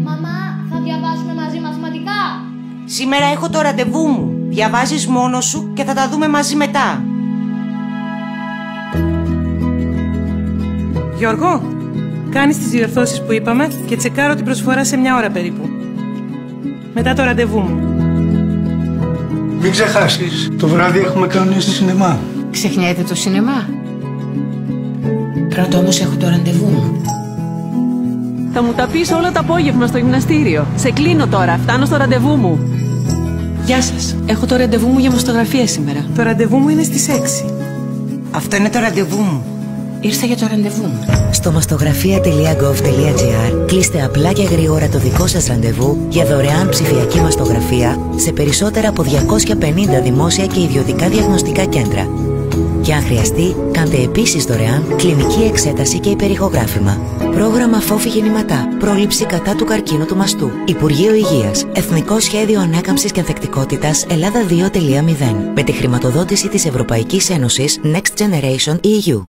Μαμά, θα διαβάσουμε μαζί μαθηματικά? Σήμερα έχω το ραντεβού μου. Διαβάζεις μόνος σου και θα τα δούμε μαζί μετά. Γιώργο, κάνεις τις διορθώσεις που είπαμε και τσεκάρω την προσφορά σε 1 ώρα περίπου. Μετά το ραντεβού μου. Μην ξεχάσεις, το βράδυ έχουμε κανονίσει σινεμά. Ξεχνιέται το σινεμά. Πρώτα όμως έχω το ραντεβού μου. Θα μου τα πεις όλα το απόγευμα στο γυμναστήριο. Σε κλείνω τώρα, φτάνω στο ραντεβού μου. Γεια σας. Έχω το ραντεβού μου για μαστογραφία σήμερα. Το ραντεβού μου είναι στις 6. Αυτό είναι το ραντεβού μου. Ήρθα για το ραντεβού μου. Στο mastografia.gov.gr κλείστε απλά και γρήγορα το δικό σας ραντεβού για δωρεάν ψηφιακή μαστογραφία σε περισσότερα από 250 δημόσια και ιδιωτικά διαγνωστικά κέντρα. Και αν χρειαστεί, κάντε επίσης δωρεάν κλινική εξέταση και υπερηχογράφημα. Πρόγραμμα Φόφη Γεννηματά. Πρόληψη κατά του καρκίνου του μαστού. Υπουργείο Υγείας. Εθνικό Σχέδιο Ανάκαμψης και Ανθεκτικότητας Ελλάδα 2.0. Με τη χρηματοδότηση της Ευρωπαϊκής Ένωσης Next Generation EU.